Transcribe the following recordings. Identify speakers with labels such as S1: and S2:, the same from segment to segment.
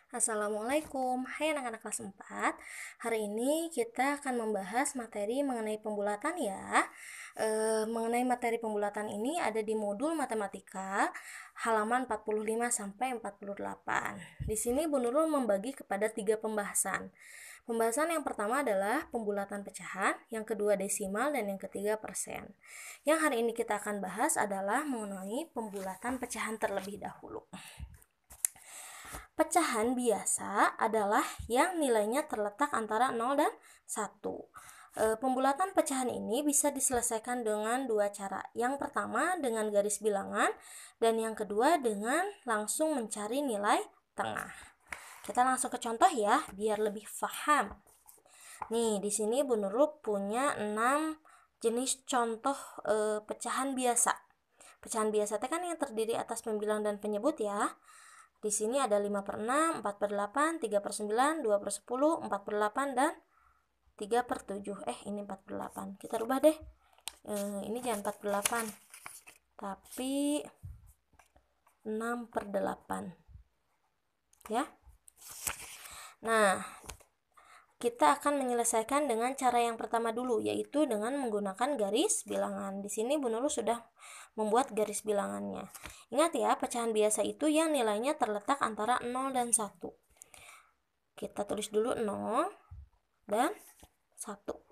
S1: Assalamualaikum, hai anak-anak kelas 4. Hari ini kita akan membahas materi mengenai pembulatan ya. Mengenai materi pembulatan ini ada di modul matematika halaman 45 sampai 48. Di sini Bu Nurul membagi kepada 3 pembahasan. Pembahasan yang pertama adalah pembulatan pecahan, yang kedua desimal, dan yang ketiga persen. Yang hari ini kita akan bahas adalah mengenai pembulatan pecahan terlebih dahulu. Pecahan biasa adalah yang nilainya terletak antara 0 dan 1. Pembulatan pecahan ini bisa diselesaikan dengan dua cara. Yang pertama dengan garis bilangan dan yang kedua dengan langsung mencari nilai tengah. Kita langsung ke contoh ya biar lebih paham. Nih, di sini Bu Nurul punya 6 jenis contoh pecahan biasa. Pecahan biasa itu kan yang terdiri atas pembilang dan penyebut ya. Di sini ada 5/6, 4/8, 3/9, 2/10, 4/8, dan 3/7. Ini 4/8. Kita rubah deh. Ini jangan 4/8, tapi 6/8. Ya. Nah, kita akan menyelesaikan dengan cara yang pertama dulu, yaitu dengan menggunakan garis bilangan. Di sini Bu Nurul sudah membuat garis bilangannya. Ingat ya, pecahan biasa itu yang nilainya terletak antara 0 dan 1. Kita tulis dulu 0 dan 1.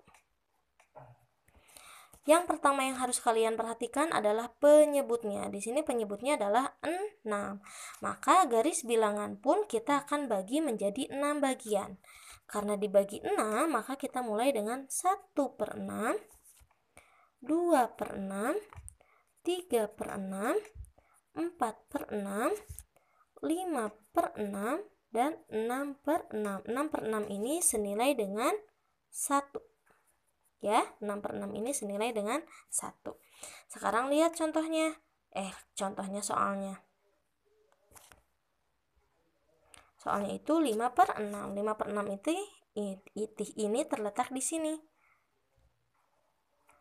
S1: Yang pertama yang harus kalian perhatikan adalah penyebutnya. Di sini penyebutnya adalah 6. Maka garis bilangan pun kita akan bagi menjadi 6 bagian. Karena dibagi 6, maka kita mulai dengan 1/6, 2/6, 3/6, 4/6, 5/6, dan 6/6. 6/6 ini senilai dengan 1. Ya, 6/6 ini senilai dengan 1. Sekarang lihat contohnya. Soalnya. Soalnya itu 5/6. 5/6 itu ini terletak di sini.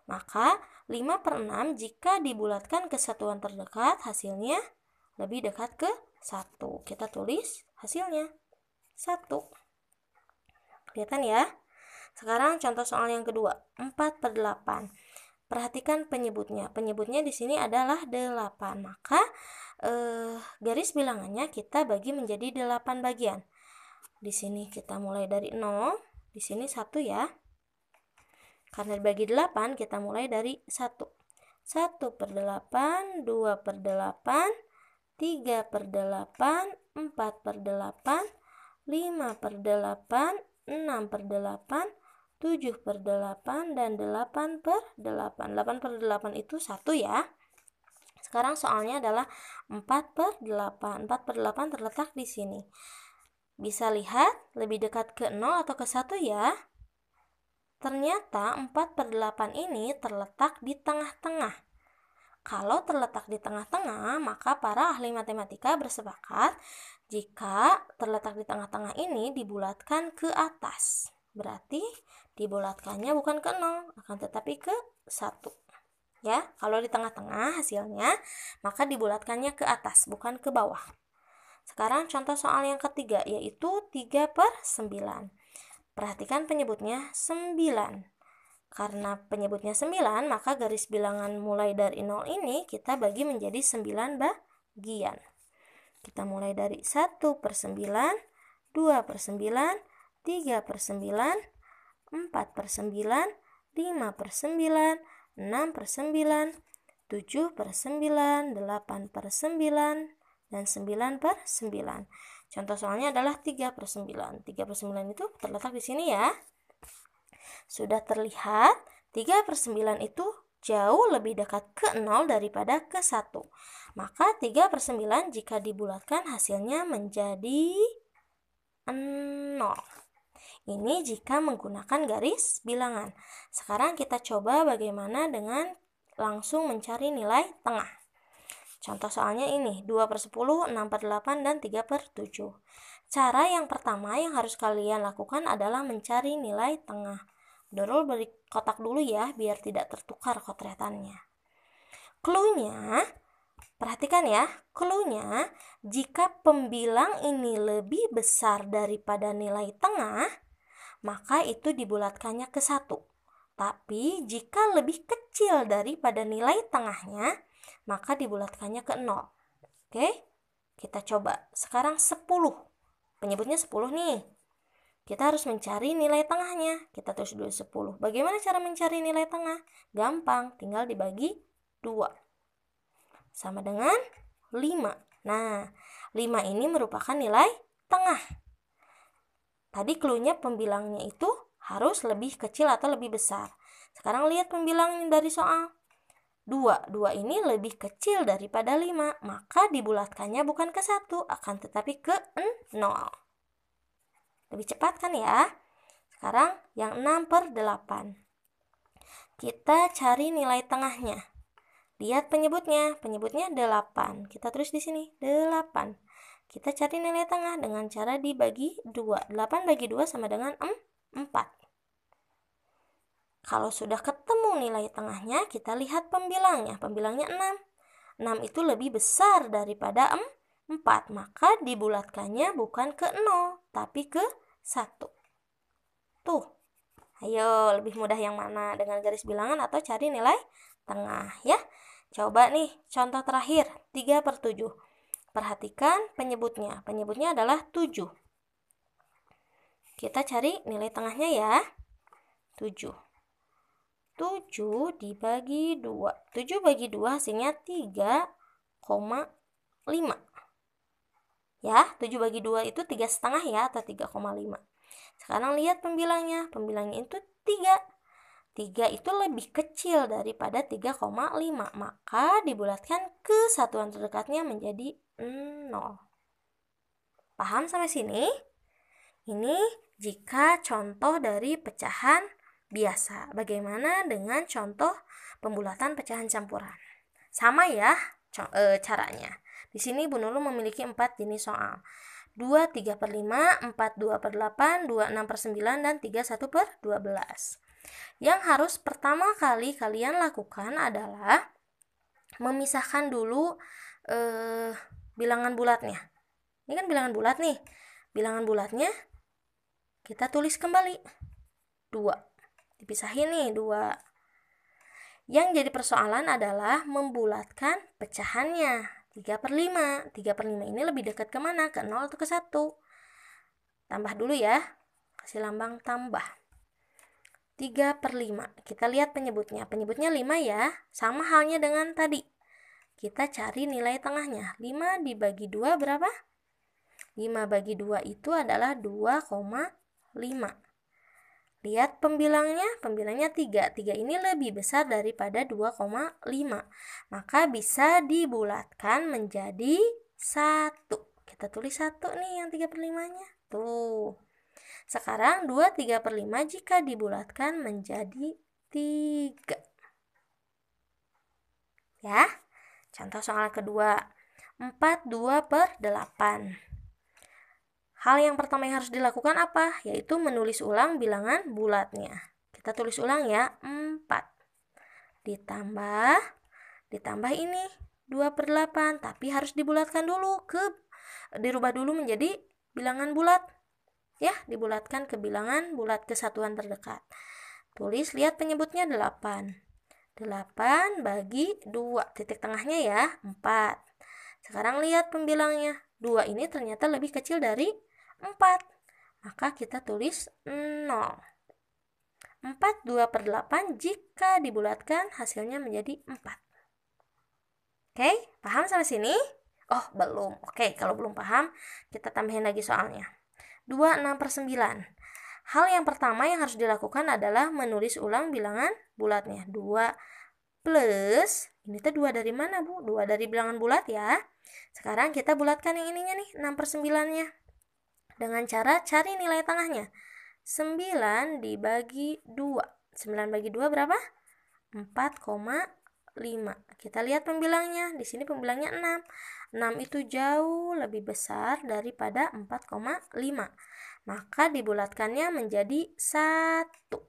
S1: Maka 5/6 jika dibulatkan ke satuan terdekat, hasilnya lebih dekat ke 1. Kita tulis hasilnya 1. Kelihatan ya? Sekarang contoh soal yang kedua, 4/8. Perhatikan penyebutnya. Penyebutnya di sini adalah 8. Maka garis bilangannya kita bagi menjadi 8 bagian. Di sini kita mulai dari 0, di sini 1 ya. Karena dibagi 8, kita mulai dari 1. 1/8, 2/8, 3/8, 4/8, 5/8, 6/8, 7/8, dan 8/8. 8/8 itu 1 ya. Sekarang soalnya adalah 4/8. 4/8 terletak di sini. Bisa lihat lebih dekat ke 0 atau ke 1 ya. Ternyata 4/8 ini terletak di tengah-tengah. Kalau terletak di tengah-tengah, maka para ahli matematika bersepakat jika terletak di tengah-tengah ini dibulatkan ke atas. Berarti dibulatkannya bukan ke 0, akan tetapi ke 1. Ya, kalau di tengah-tengah hasilnya, maka dibulatkannya ke atas, bukan ke bawah. Sekarang contoh soal yang ketiga, yaitu 3/9. Perhatikan penyebutnya 9. Karena penyebutnya 9, maka garis bilangan mulai dari 0 ini kita bagi menjadi 9 bagian. Kita mulai dari 1/9, 2/9, 3/9, 4/9, 5/9, 6/9, 7/9, 8/9, dan 9/9. Contoh soalnya adalah 3/9. 3/9 itu terletak di sini ya. Sudah terlihat 3/9 itu jauh lebih dekat ke 0 daripada ke 1. Maka 3/9 jika dibulatkan hasilnya menjadi 0. Ini jika menggunakan garis bilangan. Sekarang kita coba bagaimana dengan langsung mencari nilai tengah. Contoh soalnya ini 2/10, 6/8, dan 3/7. Cara yang pertama yang harus kalian lakukan adalah mencari nilai tengah. Nurul beri kotak dulu ya biar tidak tertukar kotretannya. Cluenya, Perhatikan ya, clue-nya, jika pembilang ini lebih besar daripada nilai tengah, maka itu dibulatkannya ke 1. Tapi jika lebih kecil daripada nilai tengahnya, maka dibulatkannya ke 0. Oke, kita coba. Sekarang 10. Penyebutnya 10 nih. Kita harus mencari nilai tengahnya. Kita tulis dulu 10. Bagaimana cara mencari nilai tengah? Gampang, tinggal dibagi 2. Sama dengan 5. Nah, 5 ini merupakan nilai tengah. Tadi clue-nya pembilangnya itu harus lebih kecil atau lebih besar. Sekarang lihat pembilangnya dari soal. 2 ini lebih kecil daripada 5, maka dibulatkannya bukan ke 1, akan tetapi ke 0. Lebih cepat kan ya? Sekarang yang 6/8. Kita cari nilai tengahnya. Lihat penyebutnya 8. Kita tulis di sini 8. Kita cari nilai tengah dengan cara dibagi 2. 8 bagi 2 sama dengan 4. Kalau sudah ketemu nilai tengahnya, kita lihat pembilangnya. Pembilangnya 6. 6 itu lebih besar daripada 4, maka dibulatkannya bukan ke 0, tapi ke 1. Tuh, ayo lebih mudah yang mana, dengan garis bilangan atau cari nilai tengah ya. Coba nih, contoh terakhir, 3/7. Perhatikan penyebutnya. Penyebutnya adalah 7. Kita cari nilai tengahnya ya. 7. 7 dibagi 2. 7 bagi 2 hasilnya 3,5. Ya, 7 bagi 2 itu 3,5 ya, atau 3,5. Sekarang lihat pembilangnya. Pembilangnya itu 3. 3 itu lebih kecil daripada 3,5. Maka dibulatkan ke satuan terdekatnya menjadi 0. Paham sampai sini? Ini jika contoh dari pecahan biasa. Bagaimana dengan contoh pembulatan pecahan campuran? Sama ya caranya. Di sini Bu Nurul memiliki 4 jenis soal. 2 3/5, 4 2/8, 2 6/9, dan 3 1/12. Yang harus pertama kali kalian lakukan adalah memisahkan dulu bilangan bulatnya. Ini kan bilangan bulat nih. Bilangan bulatnya kita tulis kembali 2. Dipisahin nih 2. Yang jadi persoalan adalah membulatkan pecahannya. 3/5. 3/5 ini lebih dekat ke mana? Ke 0 atau ke 1? Tambah dulu ya. Kasih lambang tambah. 3/5. Kita lihat penyebutnya. Penyebutnya 5 ya. Sama halnya dengan tadi. Kita cari nilai tengahnya. 5 dibagi 2 berapa? 5 bagi 2 itu adalah 2,5. Lihat pembilangnya 3. 3 ini lebih besar daripada 2,5. Maka bisa dibulatkan menjadi 1. Kita tulis 1 nih yang 3/5-nya. Tuh. Sekarang 2 3/5 jika dibulatkan menjadi 3. Ya. Contoh soal kedua. 4 2/8. Hal yang pertama yang harus dilakukan apa? Yaitu menulis ulang bilangan bulatnya. Kita tulis ulang ya, 4. Ditambah ini 2/8, tapi harus dibulatkan dulu dirubah dulu menjadi bilangan bulat. Ya, dibulatkan ke bilangan bulat ke satuan terdekat. Tulis, lihat penyebutnya 8. 8 bagi 2, titik tengahnya ya, 4. Sekarang lihat pembilangnya. 2 ini ternyata lebih kecil dari 4. Maka kita tulis 0. 4 2/8 jika dibulatkan hasilnya menjadi 4. Oke, paham sampai sini? Oh, belum. Oke, kalau belum paham, kita tambahin lagi soalnya. 2 6/9. Hal yang pertama yang harus dilakukan adalah menulis ulang bilangan bulatnya. 2 plus, ini tuh 2 dari mana Bu? 2 dari bilangan bulat ya. Sekarang kita bulatkan yang ininya nih, 6/9-nya. Dengan cara cari nilai tengahnya. 9 dibagi 2. 9 bagi 2 berapa? 4,5. Kita lihat pembilangnya. Di sini pembilangnya 6. 6 itu jauh lebih besar daripada 4,5. Maka dibulatkannya menjadi 1.